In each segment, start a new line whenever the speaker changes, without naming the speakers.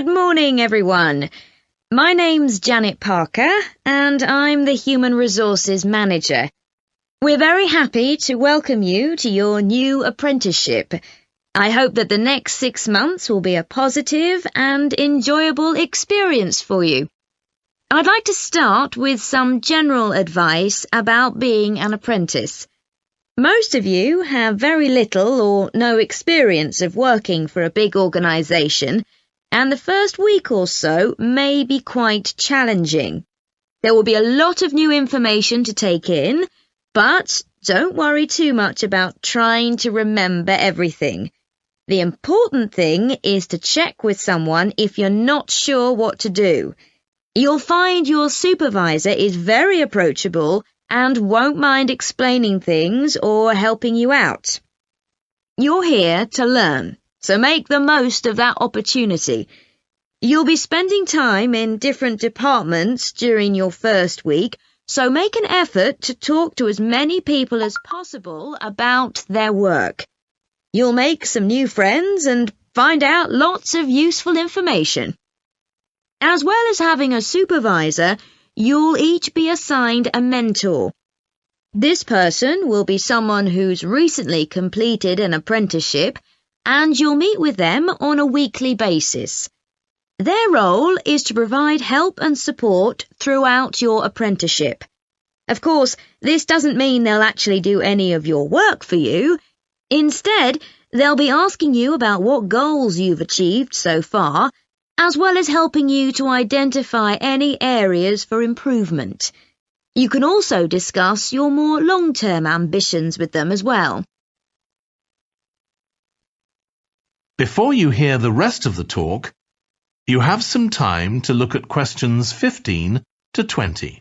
Good morning, everyone. My name's Janet Parker, and I'm the Human Resources Manager. We're very happy to welcome you to your new apprenticeship. I hope that the next 6 months will be a positive and enjoyable experience for you. I'd like to start with some general advice about being an apprentice. Most of you have very little or no experience of working for a big organisation, and the first week or so may be quite challenging. There will be a lot of new information to take in, but don't worry too much about trying to remember everything. The important thing is to check with someone if you're not sure what to do. You'll find your supervisor is very approachable and won't mind explaining things or helping you out. You're here to learn, so make the most of that opportunity. You'll be spending time in different departments during your first week, so make an effort to talk to as many people as possible about their work. You'll make some new friends and find out lots of useful information. As well as having a supervisor, you'll each be assigned a mentor. This person will be someone who's recently completed an apprenticeship, and you'll meet with them on a weekly basis. Their role is to provide help and support throughout your apprenticeship. Of course, this doesn't mean they'll actually do any of your work for you. Instead, they'll be asking you about what goals you've achieved so far, as well as helping you to identify any areas for improvement. You can also discuss your more long-term ambitions with them as well.
Before you hear the rest of the talk, you have some time to look at questions 15 to 20.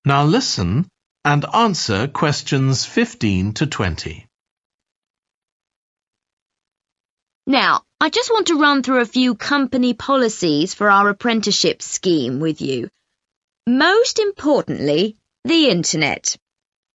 Now listen and answer questions 15 to 20.
Now, I just want to run through a few company policies for our apprenticeship scheme with you. Most importantly, the internet.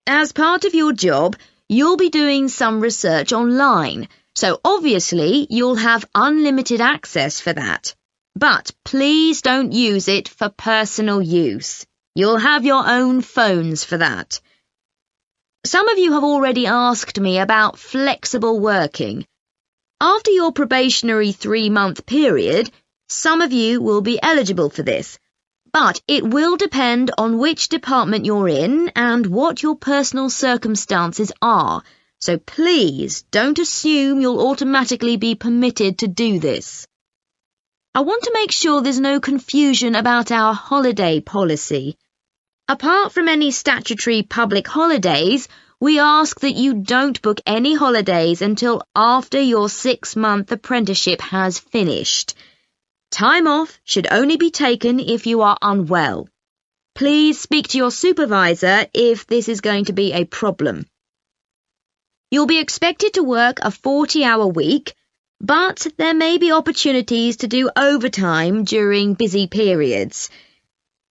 As part of your job, you'll be doing some research online, so obviously you'll have unlimited access for that. But please don't use it for personal use. You'll have your own phones for that. Some of you have already asked me about flexible working. After your probationary 3-month period, some of you will be eligible for this, but it will depend on which department you're in and what your personal circumstances are, so please don't assume you'll automatically be permitted to do this. I want to make sure there's no confusion about our holiday policy. Apart from any statutory public holidays, we ask that you don't book any holidays until after your 6-month apprenticeship has finished. Time off should only be taken if you are unwell. Please speak to your supervisor if this is going to be a problem. You'll be expected to work a 40-hour week, but there may be opportunities to do overtime during busy periods.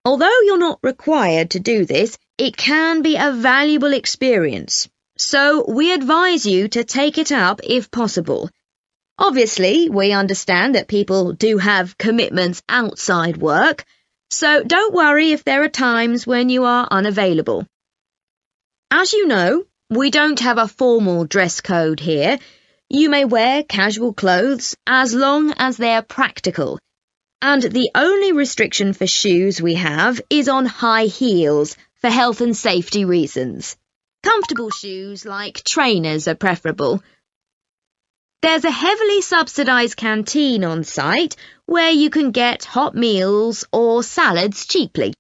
Although you're not required to do this, it can be a valuable experience, so we advise you to take it up if possible. Obviously, we understand that people do have commitments outside work, so don't worry if there are times when you are unavailable. As you know, we don't have a formal dress code here. You may wear casual clothes as long as they're practical. And the only restriction for shoes we have is on high heels for health and safety reasons. Comfortable shoes like trainers are preferable. There's a heavily subsidised canteen on site where you can get hot meals or salads cheaply.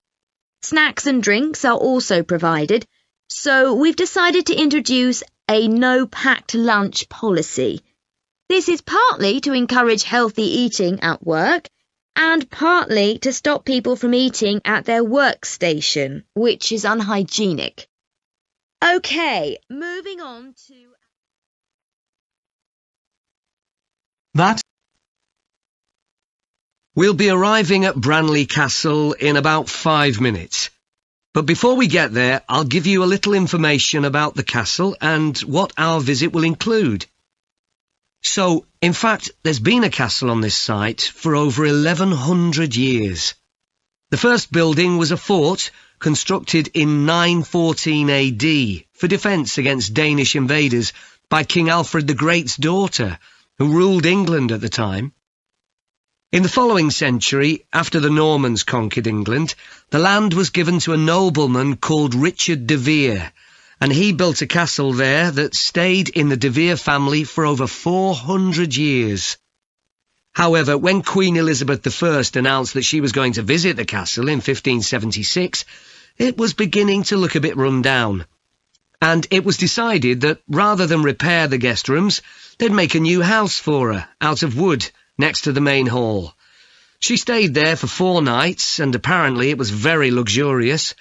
Snacks and drinks are also provided, so we've decided to introduce a no-packed lunch policy. This is partly to encourage healthy eating at work, and partly to stop people from eating at their workstation, which is unhygienic. Okay, moving on to...
That
We'll be arriving at Branley Castle in about 5 minutes. But before we get there, I'll give you a little information about the castle and what our visit will include. So, in fact, there's been a castle on this site for over 1100 years. The first building was a fort constructed in 914 AD for defence against Danish invaders by King Alfred the Great's daughter, who ruled England at the time. In the following century, after the Normans conquered England, the land was given to a nobleman called Richard de Vere, and he built a castle there that stayed in the de Vere family for over 400 years. However, when Queen Elizabeth I announced that she was going to visit the castle in 1576, it was beginning to look a bit run down. And it was decided that rather than repair the guest rooms, they'd make a new house for her, out of wood, next to the main hall. She stayed there for 4 nights, and apparently it was very luxurious.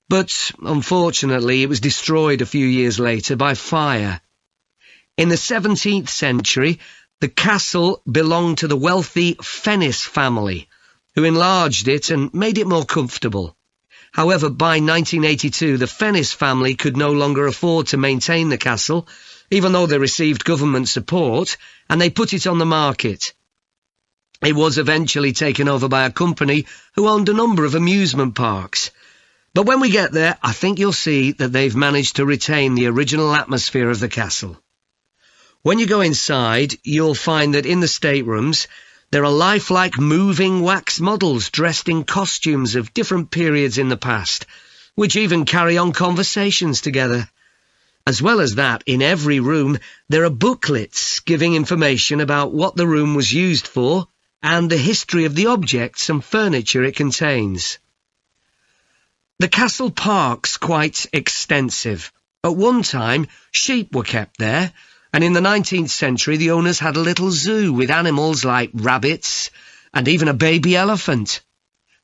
But, unfortunately, it was destroyed a few years later by fire. In the 17th century, the castle belonged to the wealthy Fennis family, who enlarged it and made it more comfortable. However, by 1982, the Fennis family could no longer afford to maintain the castle, even though they received government support, and they put it on the market. It was eventually taken over by a company who owned a number of amusement parks. But when we get there, I think you'll see that they've managed to retain the original atmosphere of the castle. When you go inside, you'll find that in the staterooms, there are lifelike moving wax models dressed in costumes of different periods in the past, which even carry on conversations together. As well as that, in every room, there are booklets giving information about what the room was used for and the history of the objects and furniture it contains. The castle park's quite extensive. At one time, sheep were kept there, and in the 19th century the owners had a little zoo with animals like rabbits and even a baby elephant.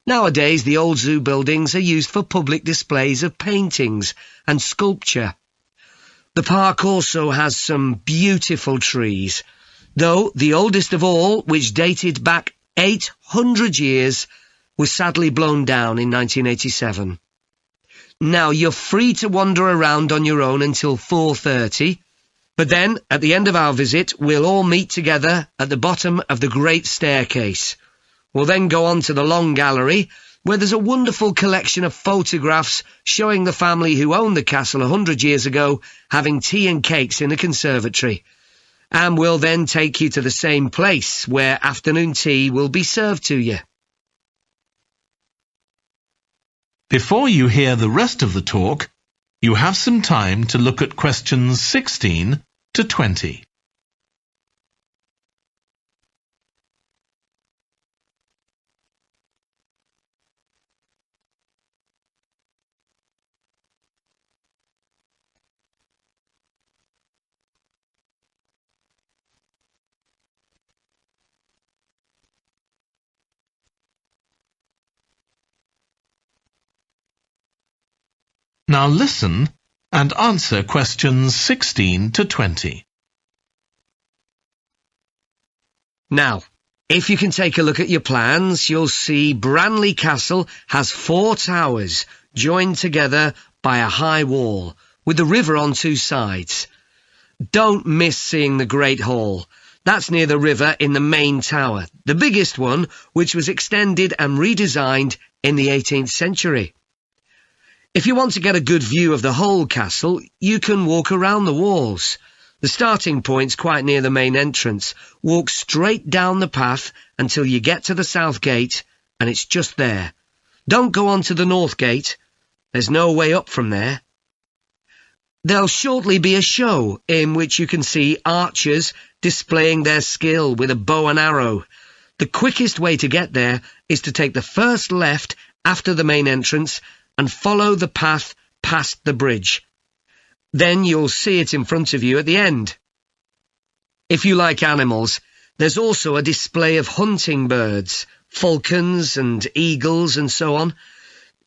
Nowadays the old zoo buildings are used for public displays of paintings and sculpture. The park also has some beautiful trees, though the oldest of all, which dated back 800 years, was sadly blown down in 1987. Now, you're free to wander around on your own until 4:30, but then, at the end of our visit, we'll all meet together at the bottom of the Great Staircase. We'll then go on to the Long Gallery, where there's a wonderful collection of photographs showing the family who owned the castle 100 years ago having tea and cakes in a conservatory. And we'll then take you to the same place, where afternoon tea will be served to you.
Before you hear the rest of the talk, you have some time to look at questions 16 to 20. Now listen and answer questions 16 to 20.
Now, if you can take a look at your plans, you'll see Branley Castle has 4 towers joined together by a high wall, with the river on 2 sides. Don't miss seeing the Great Hall. That's near the river in the main tower, the biggest one, which was extended and redesigned in the 18th century. If you want to get a good view of the whole castle, you can walk around the walls. The starting point's quite near the main entrance. Walk straight down the path until you get to the south gate, and it's just there. Don't go on to the north gate. There's no way up from there. There'll shortly be a show in which you can see archers displaying their skill with a bow and arrow. The quickest way to get there is to take the first left after the main entrance and follow the path past the bridge. Then you'll see it in front of you at the end. If you like animals, there's also a display of hunting birds, falcons and eagles and so on.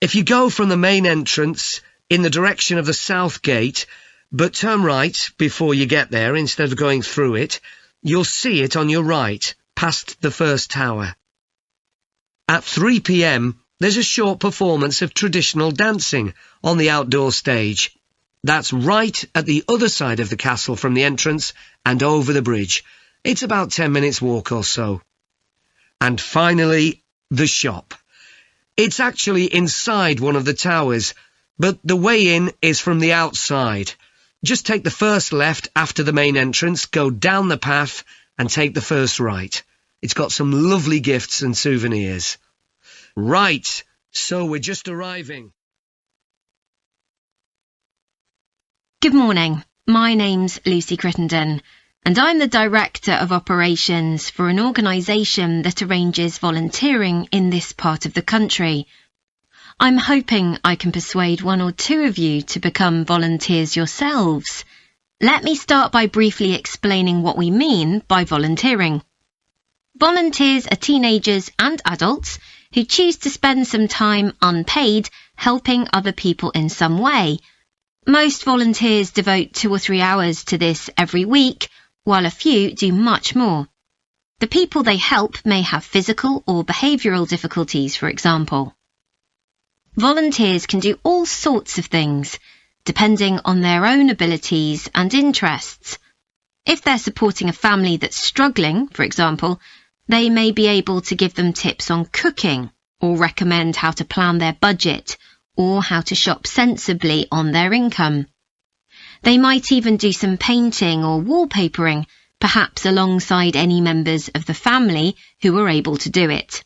If you go from the main entrance in the direction of the south gate, but turn right before you get there instead of going through it, you'll see it on your right, past the first tower. At 3 p.m, there's a short performance of traditional dancing on the outdoor stage. That's right at the other side of the castle from the entrance and over the bridge. It's about 10 minutes walk or so. And finally, the shop. It's actually inside one of the towers, but the way in is from the outside. Just take the first left after the main entrance, go down the path and take the first right. It's got some lovely gifts and souvenirs. Right, so we're just arriving.
Good morning. My name's Lucy Crittenden, and I'm the Director of Operations for an organisation that arranges volunteering in this part of the country. I'm hoping I can persuade one or two of you to become volunteers yourselves. Let me start by briefly explaining what we mean by volunteering. Volunteers are teenagers and adults who choose to spend some time unpaid helping other people in some way. Most volunteers devote 2 or 3 hours to this every week, while a few do much more. The people they help may have physical or behavioural difficulties, for example. Volunteers can do all sorts of things, depending on their own abilities and interests. If they're supporting a family that's struggling, for example, they may be able to give them tips on cooking, or recommend how to plan their budget, or how to shop sensibly on their income. They might even do some painting or wallpapering, perhaps alongside any members of the family who are able to do it.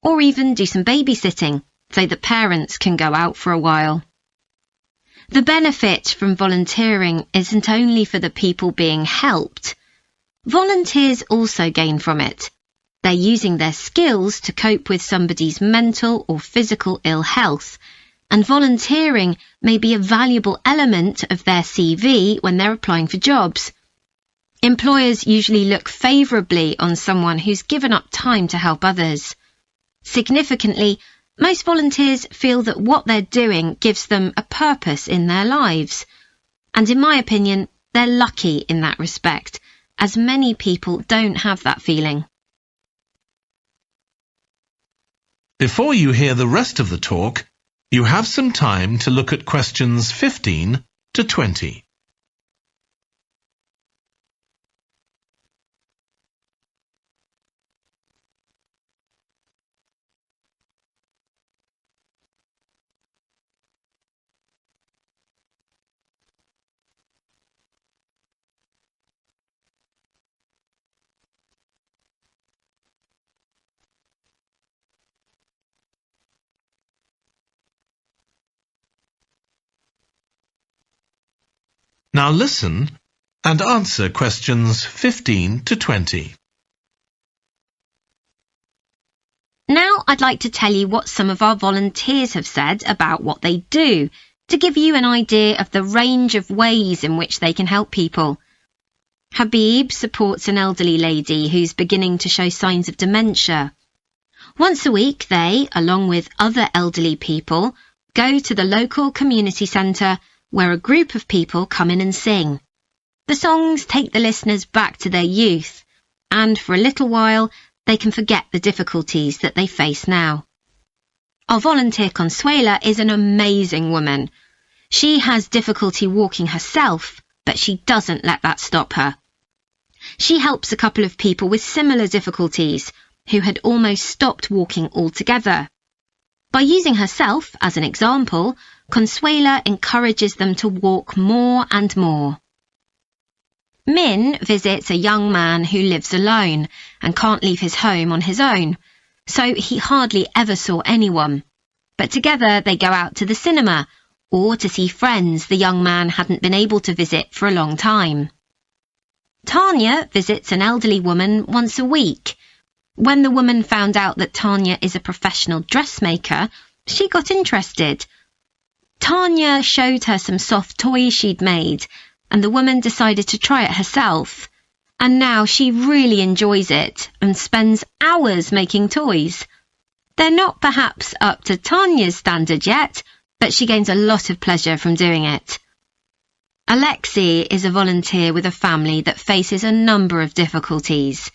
Or even do some babysitting, so that parents can go out for a while. The benefit from volunteering isn't only for the people being helped. Volunteers also gain from it. They're using their skills to cope with somebody's mental or physical ill health, and volunteering may be a valuable element of their CV when they're applying for jobs. Employers usually look favourably on someone who's given up time to help others. Significantly, most volunteers feel that what they're doing gives them a purpose in their lives. And in my opinion, they're lucky in that respect, as many people don't have that feeling.
Before you hear the rest of the talk, you have some time to look at questions 15 to 20. Now listen and answer questions 15 to 20.
Now I'd like to tell you what some of our volunteers have said about what they do, to give you an idea of the range of ways in which they can help people. Habib supports an elderly lady who's beginning to show signs of dementia. Once a week they, along with other elderly people, go to the local community centre where a group of people come in and sing. The songs take the listeners back to their youth, and for a little while they can forget the difficulties that they face now. Our volunteer Consuela is an amazing woman. She has difficulty walking herself, but she doesn't let that stop her. She helps a couple of people with similar difficulties who had almost stopped walking altogether. By using herself as an example, Consuela encourages them to walk more and more. Min visits a young man who lives alone and can't leave his home on his own, so he hardly ever saw anyone. But together they go out to the cinema or to see friends the young man hadn't been able to visit for a long time. Tanya visits an elderly woman once a week. When the woman found out that Tanya is a professional dressmaker, she got interested. Tanya showed her some soft toys she'd made, and the woman decided to try it herself. and now she really enjoys it and spends hours making toys. They're not perhaps up to Tanya's standard yet, but she gains a lot of pleasure from doing it. Alexi is a volunteer with a family that faces a number of difficulties.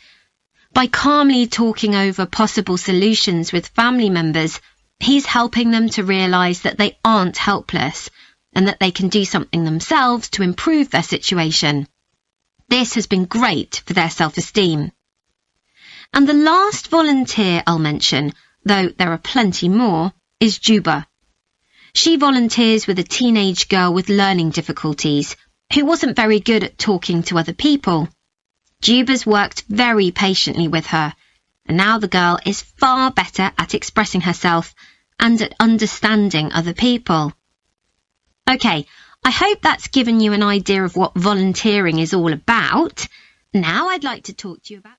By calmly talking over possible solutions with family members, he's helping them to realise that they aren't helpless and that they can do something themselves to improve their situation. This has been great for their self-esteem. And the last volunteer I'll mention, though there are plenty more, is Juba. She volunteers with a teenage girl with learning difficulties who wasn't very good at talking to other people. Juba's worked very patiently with her, and now the girl is far better at expressing herself and at understanding other people. OK, I hope that's given you an idea of what volunteering is all about. Now I'd like to talk to you about...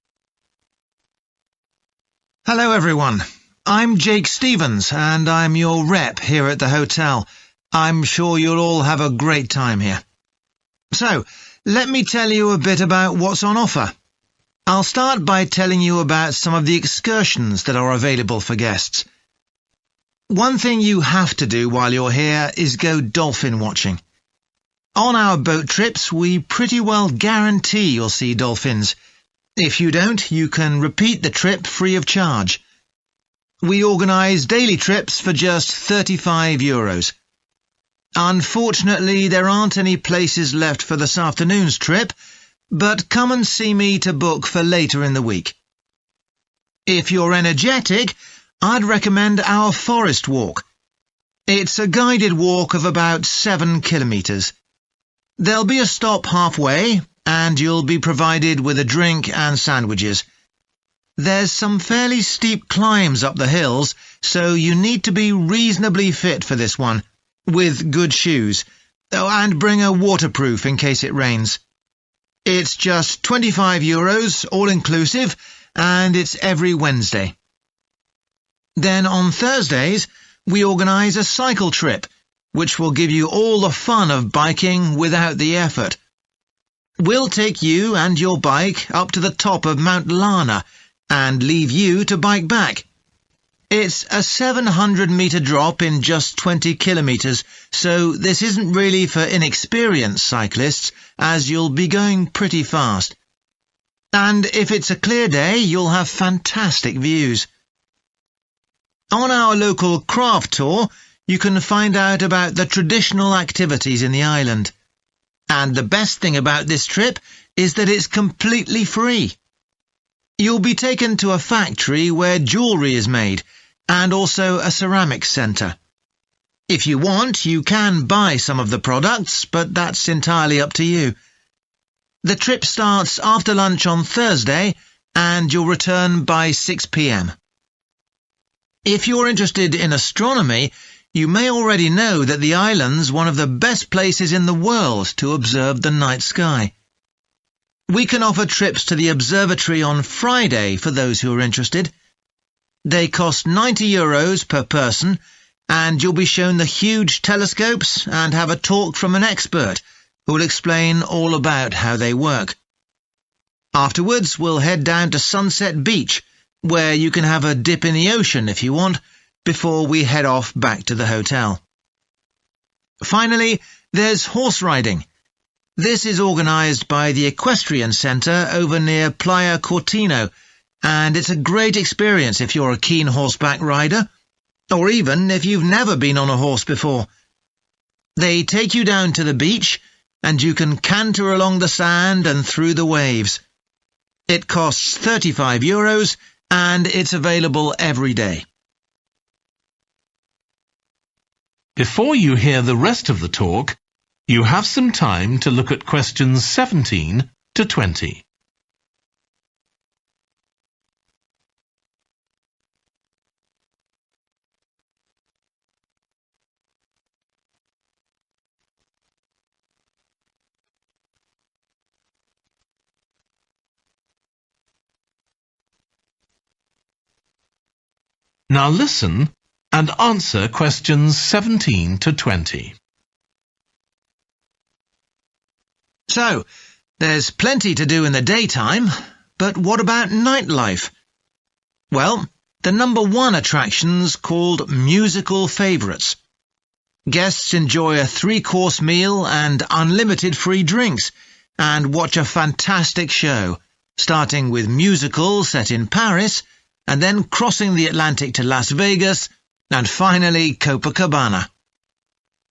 Hello everyone, I'm Jake Stevens and I'm your rep here at the hotel. I'm sure you'll all have a great time here. So, let me tell you a bit about what's on offer. I'll start by telling you about some of the excursions that are available for guests. One thing you have to do while you're here is go dolphin watching. On our boat trips, we pretty well guarantee you'll see dolphins. If you don't, you can repeat the trip free of charge. We organise daily trips for just €35. Unfortunately, there aren't any places left for this afternoon's trip, but come and see me to book for later in the week. If you're energetic, I'd recommend our forest walk. It's a guided walk of about 7 kilometres. There'll be a stop halfway, and you'll be provided with a drink and sandwiches. There's some fairly steep climbs up the hills, so you need to be reasonably fit for this one, with good shoes. Oh, and bring a waterproof in case it rains. It's just €25, all-inclusive, and it's every Wednesday. Then on Thursdays, we organise a cycle trip, which will give you all the fun of biking without the effort. We'll take you and your bike up to the top of Mount Lana and leave you to bike back. It's a 700-metre drop in just 20 kilometres, so this isn't really for inexperienced cyclists, as you'll be going pretty fast. And if it's a clear day, you'll have fantastic views. On our local craft tour, you can find out about the traditional activities in the island. And the best thing about this trip is that it's completely free. You'll be taken to a factory where jewellery is made, and also a ceramics centre. If you want, you can buy some of the products, but that's entirely up to you. The trip starts after lunch on Thursday, and you'll return by 6 p.m. If you're interested in astronomy, you may already know that the island's one of the best places in the world to observe the night sky. We can offer trips to the observatory on Friday for those who are interested. They cost €90 per person, and you'll be shown the huge telescopes and have a talk from an expert who will explain all about how they work. Afterwards, we'll head down to Sunset Beach, where you can have a dip in the ocean if you want, before we head off back to the hotel. Finally, there's horse riding. This is organised by the Equestrian Centre over near Playa Cortino, and it's a great experience if you're a keen horseback rider, or even if you've never been on a horse before. They take you down to the beach, and you can canter along the sand and through the waves. It costs €35, and it's available every day.
Before you hear the rest of the talk, you have some time to look at questions 17 to 20. Now listen and answer questions 17 to 20.
So, There's plenty to do in the daytime, but what about nightlife? Well, the number one attraction's called Musical Favourites. Guests enjoy a 3-course meal and unlimited free drinks, and watch a fantastic show, starting with musicals set in Paris, and then crossing the Atlantic to Las Vegas, and finally Copacabana.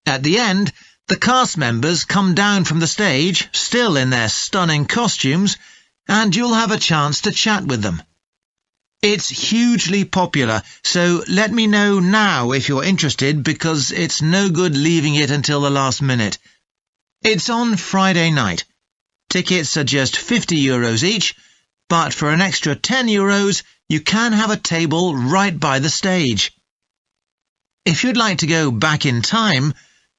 At the end, the cast members come down from the stage, still in their stunning costumes, and you'll have a chance to chat with them. It's hugely popular, so let me know now if you're interested, because it's no good leaving it until the last minute. It's on Friday night. Tickets are just €50 each, but for an extra €10 you can have a table right by the stage. If you'd like to go back in time,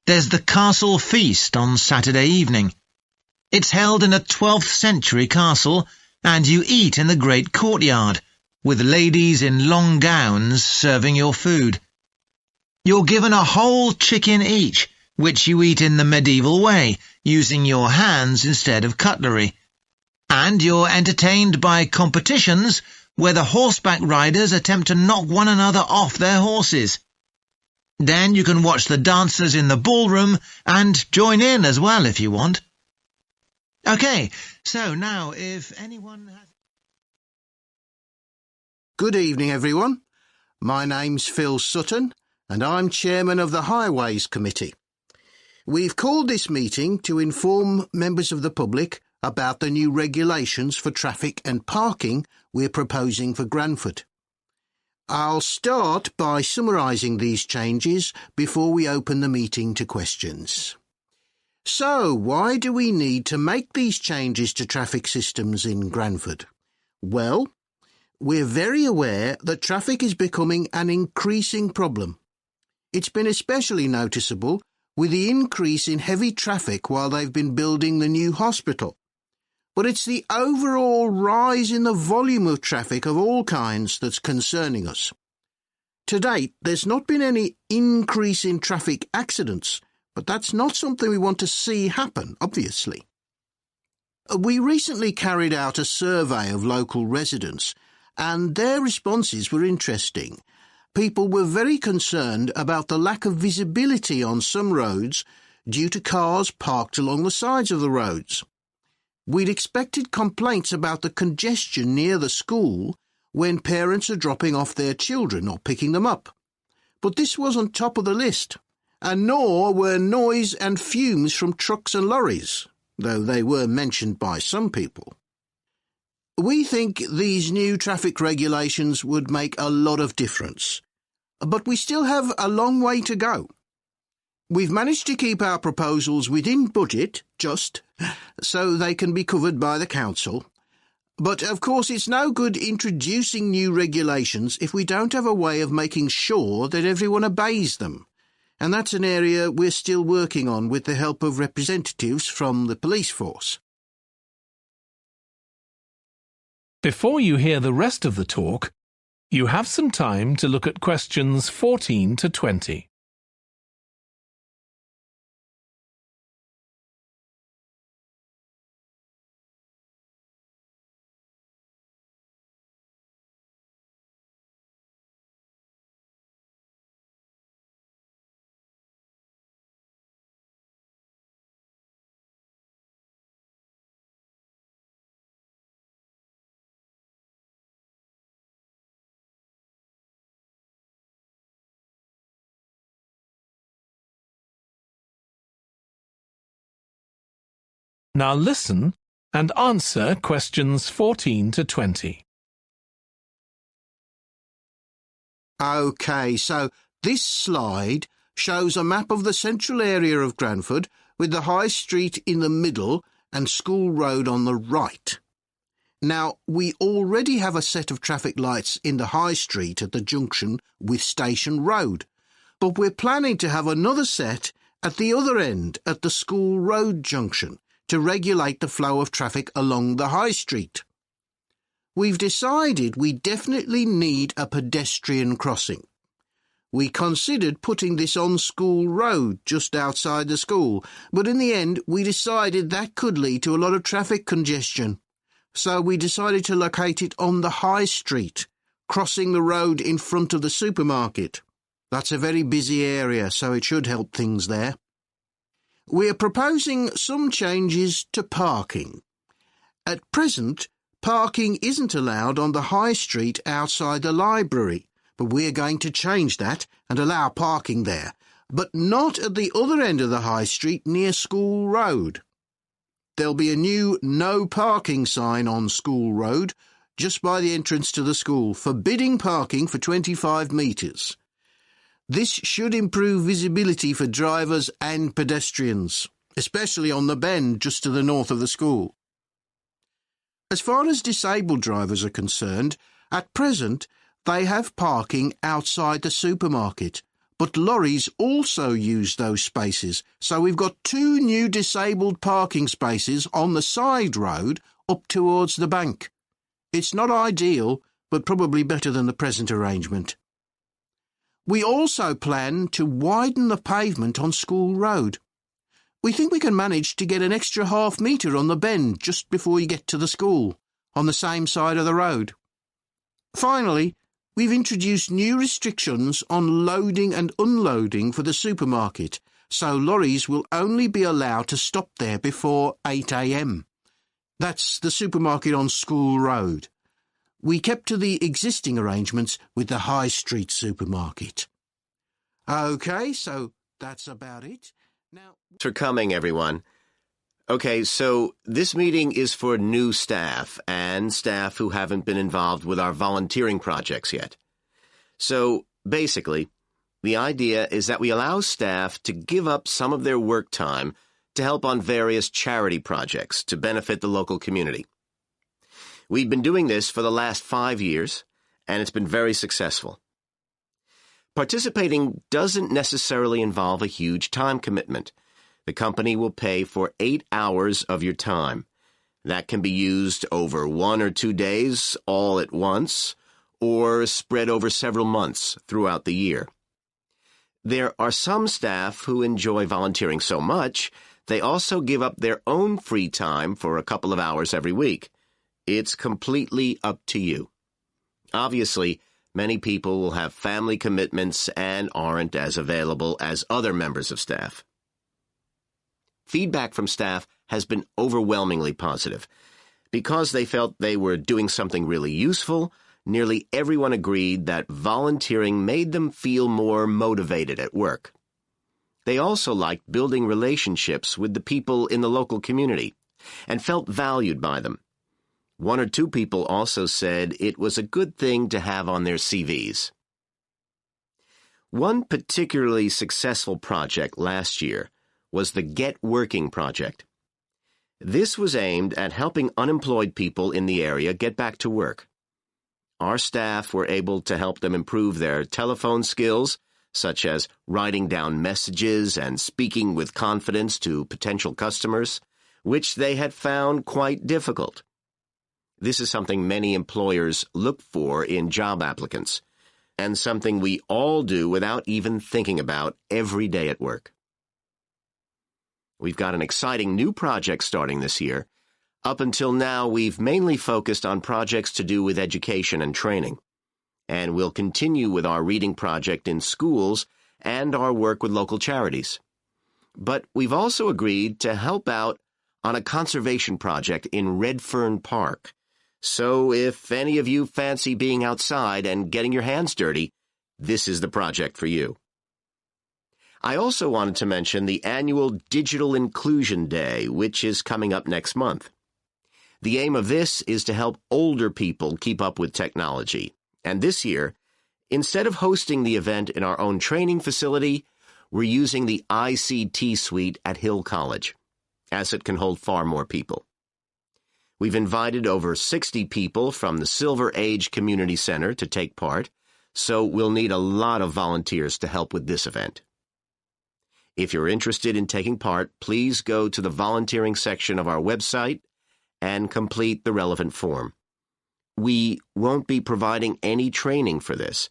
there's the Castle Feast on Saturday evening. It's held in a 12th century castle, and you eat in the great courtyard, with ladies in long gowns serving your food. You're given a whole chicken each, which you eat in the medieval way, using your hands instead of cutlery. And you're entertained by competitions where the horseback riders attempt to knock one another off their horses. Then you can watch the dancers in the ballroom and join in as well if you want. OK, so now if anyone has...
Good evening, everyone. My name's Phil Sutton, and I'm chairman of the Highways Committee. We've called this meeting to inform members of the public about the new regulations for traffic and parking we're proposing for Granford. I'll start by summarising these changes before we open the meeting to questions. So, why do we need to make these changes to traffic systems in Granford? Well, we're very aware that traffic is becoming an increasing problem. It's been especially noticeable with the increase in heavy traffic while they've been building the new hospital. But it's the overall rise in the volume of traffic of all kinds that's concerning us. To date, there's not been any increase in traffic accidents, but that's not something we want to see happen, obviously. We recently carried out a survey of local residents, and their responses were interesting. People were very concerned about the lack of visibility on some roads due to cars parked along the sides of the roads. We'd expected complaints about the congestion near the school when parents are dropping off their children or picking them up. But this wasn't top of the list, and nor were noise and fumes from trucks and lorries, though they were mentioned by some people. We think these new traffic regulations would make a lot of difference, but we still have a long way to go. We've managed to keep our proposals within budget, so they can be covered by the council. But, of course, it's no good introducing new regulations if we don't have a way of making sure that everyone obeys them. And that's an area we're still working on with the help of representatives from the police force.
Before you hear the rest of the talk, you have some time to look at questions 14 to 20. Now listen and answer questions 14 to 20.
OK, so this slide shows a map of the central area of Granford with the High Street in the middle and School Road on the right. Now, we already have a set of traffic lights in the High Street at the junction with Station Road, but we're planning to have another set at the other end at the School Road junction to regulate the flow of traffic along the High Street. We've decided we definitely need a pedestrian crossing. We considered putting this on School Road, just outside the school, but in the end we decided that could lead to a lot of traffic congestion. So we decided to locate it on the High Street, crossing the road in front of the supermarket. That's a very busy area, so it should help things there. We're proposing some changes to parking. At present, parking isn't allowed on the High Street outside the library, but we're going to change that and allow parking there, but not at the other end of the High Street near School Road. There'll be a new no parking sign on School Road, just by the entrance to the school, forbidding parking for 25 metres. This should improve visibility for drivers and pedestrians, especially on the bend just to the north of the school. As far as disabled drivers are concerned, at present they have parking outside the supermarket, but lorries also use those spaces, so we've got 2 new disabled parking spaces on the side road up towards the bank. It's not ideal, but probably better than the present arrangement. We also plan to widen the pavement on School Road. We think we can manage to get an extra half metre on the bend just before you get to the school, on the same side of the road. Finally, we've introduced new restrictions on loading and unloading for the supermarket, so lorries will only be allowed to stop there before 8 a.m. That's the supermarket on School Road. We kept to the existing arrangements with the High Street supermarket. OK, so that's about it. Now,
Thanks for coming, everyone. Okay, so this meeting is for new staff and staff who haven't been involved with our volunteering projects yet. So, basically, the idea is that we allow staff to give up some of their work time to help on various charity projects to benefit the local community. We've been doing this for the last 5 years, and it's been very successful. Participating doesn't necessarily involve a huge time commitment. The company will pay for 8 hours of your time. That can be used over 1 or 2 days all at once, or spread over several months throughout the year. There are some staff who enjoy volunteering so much, they also give up their own free time for a couple of hours every week. It's completely up to you. Obviously, many people will have family commitments and aren't as available as other members of staff. Feedback from staff has been overwhelmingly positive. Because they felt they were doing something really useful, nearly everyone agreed that volunteering made them feel more motivated at work. They also liked building relationships with the people in the local community and felt valued by them. 1 or 2 people also said it was a good thing to have on their CVs. One particularly successful project last year was the Get Working project. This was aimed at helping unemployed people in the area get back to work. Our staff were able to help them improve their telephone skills, such as writing down messages and speaking with confidence to potential customers, which they had found quite difficult. This is something many employers look for in job applicants, and something we all do without even thinking about every day at work. We've got an exciting new project starting this year. Up until now, we've mainly focused on projects to do with education and training, and we'll continue with our reading project in schools and our work with local charities. But we've also agreed to help out on a conservation project in Redfern Park. So if any of you fancy being outside and getting your hands dirty, this is the project for you. I also wanted to mention the annual Digital Inclusion Day, which is coming up next month. The aim of this is to help older people keep up with technology. And this year, instead of hosting the event in our own training facility, we're using the ICT suite at Hill College, as it can hold far more people. We've invited over 60 people from the Silver Age Community Center to take part, so we'll need a lot of volunteers to help with this event. If you're interested in taking part, please go to the volunteering section of our website and complete the relevant form. We won't be providing any training for this,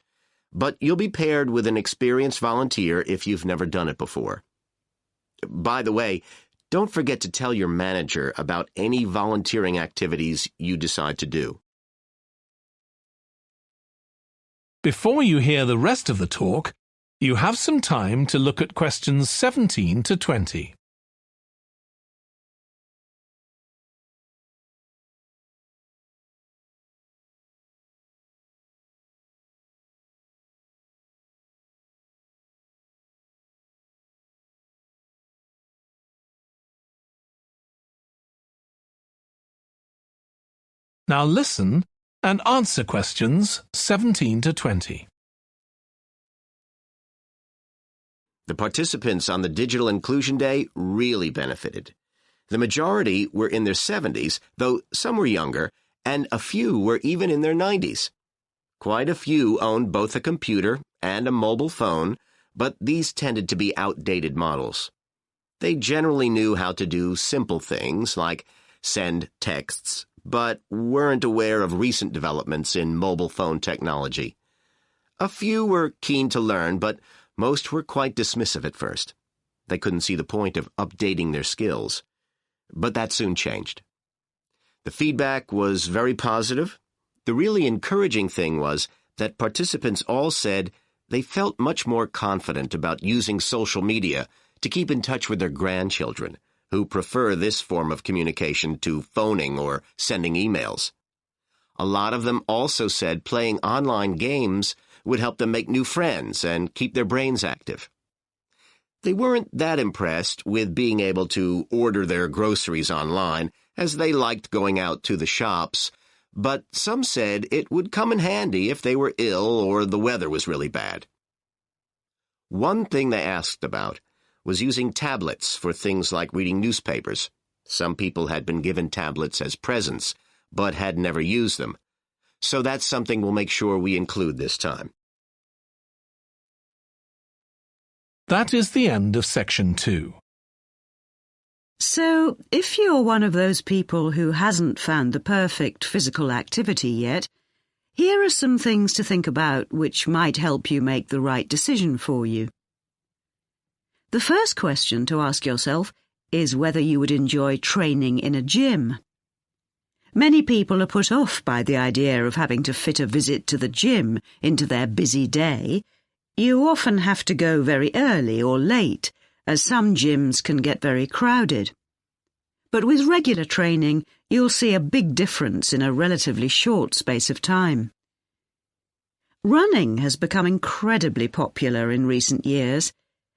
but you'll be paired with an experienced volunteer if you've never done it before. By the way, don't forget to tell your manager about any volunteering activities you decide to do.
Before you hear the rest of the talk, you have some time to look at questions 17 to 20. Now listen and answer questions 17 to 20.
The participants on the Digital Inclusion Day really benefited. The majority were in their 70s, though some were younger, and a few were even in their 90s. Quite a few owned both a computer and a mobile phone, but these tended to be outdated models. They generally knew how to do simple things like send texts, but weren't aware of recent developments in mobile phone technology. A few were keen to learn, but most were quite dismissive at first. They couldn't see the point of updating their skills. But that soon changed. The feedback was very positive. The really encouraging thing was that participants all said they felt much more confident about using social media to keep in touch with their grandchildren, who prefer this form of communication to phoning or sending emails. A lot of them also said playing online games would help them make new friends and keep their brains active. They weren't that impressed with being able to order their groceries online, as they liked going out to the shops, but some said it would come in handy if they were ill or the weather was really bad. One thing they asked about was using tablets for things like reading newspapers. Some people had been given tablets as presents, but had never used them. So that's something we'll make sure we include this time.
That is the end of section 2.
So, if you're one of those people who hasn't found the perfect physical activity yet, here are some things to think about which might help you make the right decision for you. The first question to ask yourself is whether you would enjoy training in a gym. Many people are put off by the idea of having to fit a visit to the gym into their busy day. You often have to go very early or late, as some gyms can get very crowded. But with regular training, you'll see a big difference in a relatively short space of time. Running has become incredibly popular in recent years.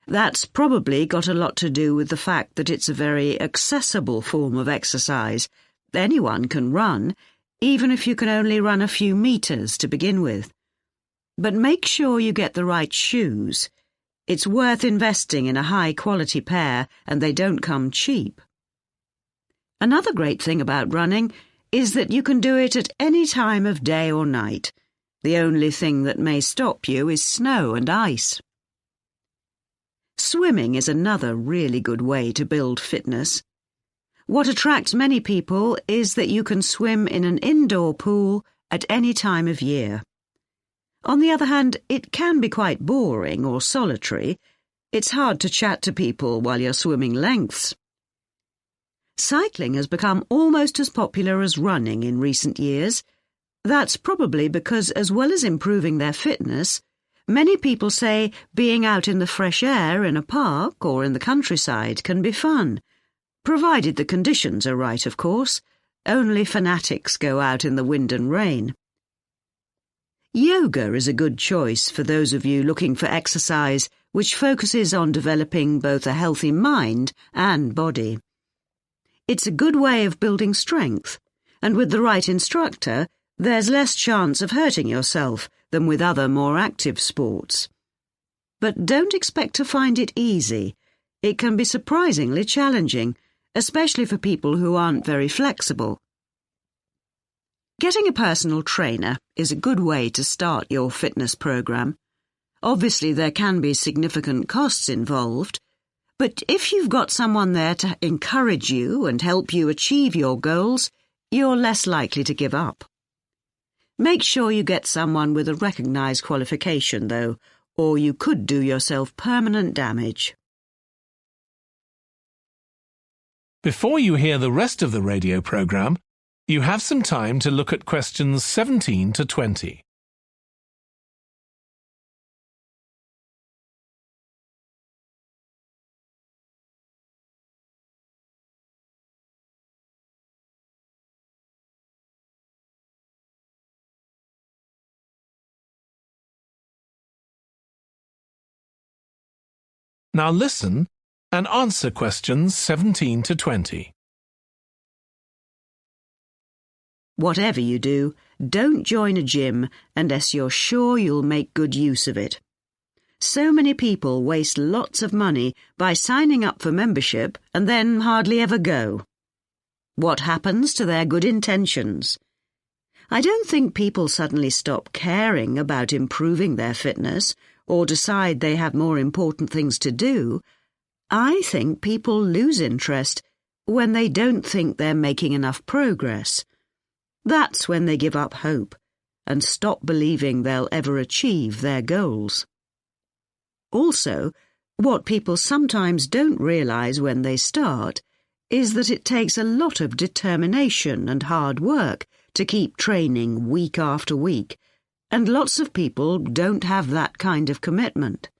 That's probably got a lot to do with the fact that it's a very accessible form of exercise. Anyone can run, even if you can only run a few meters to begin with. But make sure you get the right shoes. It's worth investing in a high-quality pair, and they don't come cheap. Another great thing about running is that you can do it at any time of day or night. The only thing that may stop you is snow and ice. Swimming is another really good way to build fitness. What attracts many people is that you can swim in an indoor pool at any time of year. On the other hand, it can be quite boring or solitary. It's hard to chat to people while you're swimming lengths. Cycling has become almost as popular as running in recent years. That's probably because, as well as improving their fitness, many people say being out in the fresh air in a park or in the countryside can be fun, provided the conditions are right, of course. Only fanatics go out in the wind and rain. Yoga is a good choice for those of you looking for exercise which focuses on developing both a healthy mind and body. It's a good way of building strength, and with the right instructor, there's less chance of hurting yourself than with other more active sports. But don't expect to find it easy. It can be surprisingly challenging, especially for people who aren't very flexible. Getting a personal trainer is a good way to start your fitness program. Obviously, there can be significant costs involved, but if you've got someone there to encourage you and help you achieve your goals, you're less likely to give up. Make sure you get someone with a recognised qualification, though, or you could do yourself permanent damage.
Before you hear the rest of the radio programme, you have some time to look at questions 17 to 20. Now listen and answer questions 17 to 20.
Whatever you do, don't join a gym unless you're sure you'll make good use of it. So many people waste lots of money by signing up for membership and then hardly ever go. What happens to their good intentions? I don't think people suddenly stop caring about improving their fitness or decide they have more important things to do. I think people lose interest when they don't think they're making enough progress. That's when they give up hope and stop believing they'll ever achieve their goals. Also, what people sometimes don't realise when they start is that it takes a lot of determination and hard work to keep training week after week, and lots of people don't have that kind of commitment.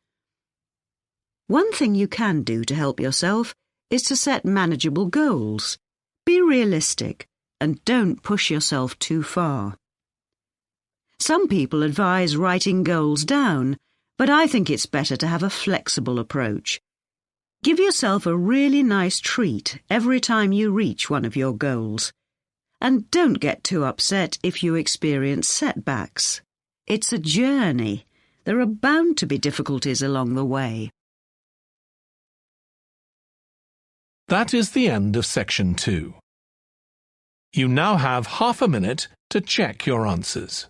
One thing you can do to help yourself is to set manageable goals. Be realistic and don't push yourself too far. Some people advise writing goals down, but I think it's better to have a flexible approach. Give yourself a really nice treat every time you reach one of your goals. And don't get too upset if you experience setbacks. It's a journey. There are bound to be difficulties along the way.
That is the end of section 2. You now have half a minute to check your answers.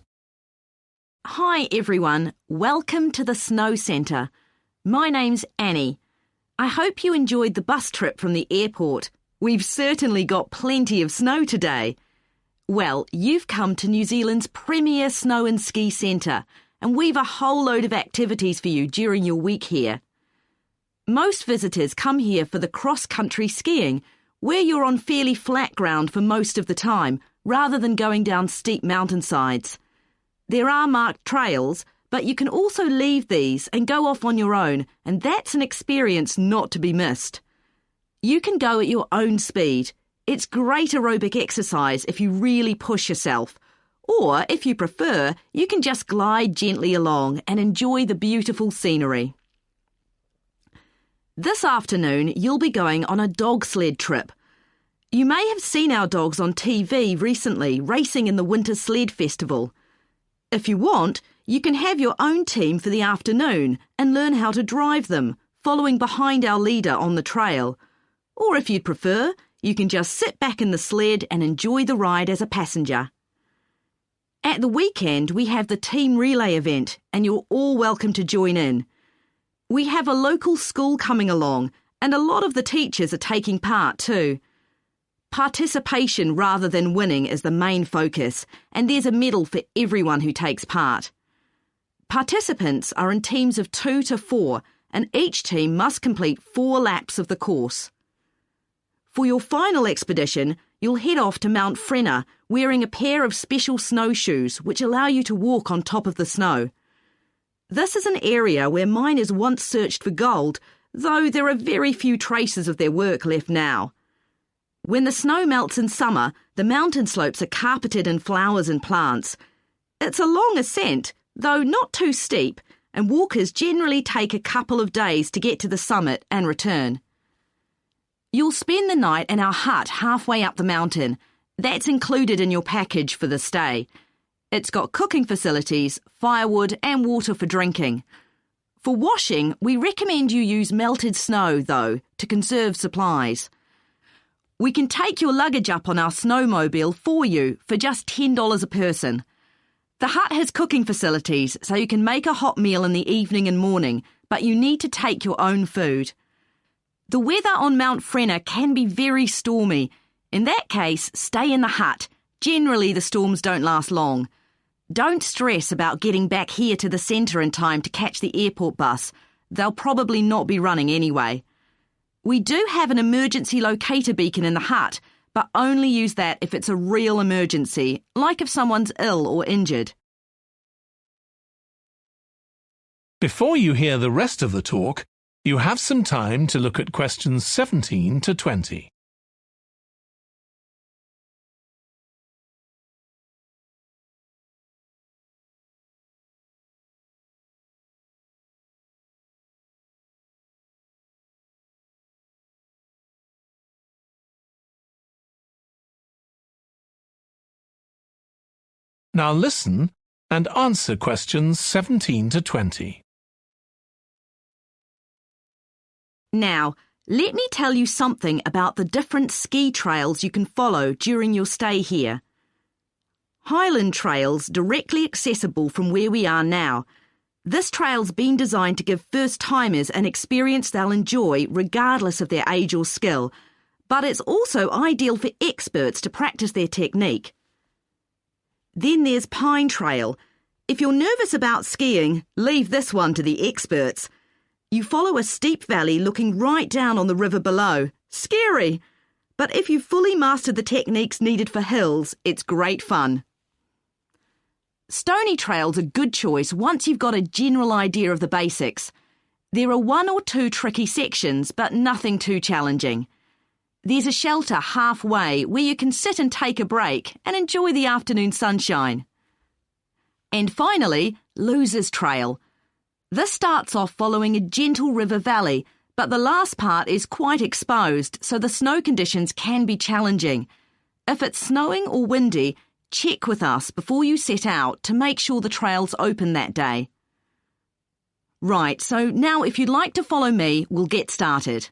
Hi everyone, welcome to the Snow Centre. My name's Annie. I hope you enjoyed the bus trip from the airport. We've certainly got plenty of snow today. Well, you've come to New Zealand's premier snow and ski centre, and we've a whole load of activities for you during your week here. Most visitors come here for the cross-country skiing, where you're on fairly flat ground for most of the time, rather than going down steep mountainsides. There are marked trails, but you can also leave these and go off on your own, and that's an experience not to be missed. You can go at your own speed. It's great aerobic exercise if you really push yourself. Or, if you prefer, you can just glide gently along and enjoy the beautiful scenery. This afternoon, you'll be going on a dog sled trip. You may have seen our dogs on TV recently racing in the Winter Sled Festival. If you want, you can have your own team for the afternoon and learn how to drive them, following behind our leader on the trail. Or if you'd prefer, you can just sit back in the sled and enjoy the ride as a passenger. At the weekend, we have the team relay event, and you're all welcome to join in. We have a local school coming along, and a lot of the teachers are taking part too. Participation rather than winning is the main focus, and there's a medal for everyone who takes part. Participants are in teams of 2 to 4, and each team must complete 4 laps of the course. For your final expedition, you'll head off to Mount Frenna wearing a pair of special snowshoes which allow you to walk on top of the snow. This is an area where miners once searched for gold, though there are very few traces of their work left now. When the snow melts in summer, the mountain slopes are carpeted in flowers and plants. It's a long ascent, though not too steep, and walkers generally take a couple of days to get to the summit and return. You'll spend the night in our hut halfway up the mountain. That's included in your package for the stay. It's got cooking facilities, firewood and water for drinking. For washing, we recommend you use melted snow, though, to conserve supplies. We can take your luggage up on our snowmobile for you for just $10 a person. The hut has cooking facilities, so you can make a hot meal in the evening and morning, but you need to take your own food. The weather on Mount Frenna can be very stormy. In that case, stay in the hut. Generally, the storms don't last long. Don't stress about getting back here to the centre in time to catch the airport bus. They'll probably not be running anyway. We do have an emergency locator beacon in the hut, but only use that if it's a real emergency, like if someone's ill or injured.
Before you hear the rest of the talk, you have some time to look at questions 17 to 20. Now listen and answer questions 17 to 20.
Now, let me tell you something about the different ski trails you can follow during your stay here. Highland Trail's directly accessible from where we are now. This trail's been designed to give first-timers an experience they'll enjoy regardless of their age or skill, but it's also ideal for experts to practice their technique. Then there's Pine Trail. If you're nervous about skiing, leave this one to the experts. You follow a steep valley looking right down on the river below. Scary! But if you've fully mastered the techniques needed for hills, it's great fun. Stony Trail's a good choice once you've got a general idea of the basics. There are 1 or 2 tricky sections, but nothing too challenging. There's a shelter halfway where you can sit and take a break and enjoy the afternoon sunshine. And finally, Losers Trail. This starts off following a gentle river valley, but the last part is quite exposed, so the snow conditions can be challenging. If it's snowing or windy, check with us before you set out to make sure the trail's open that day. Right, so now if you'd like to follow me, we'll get started.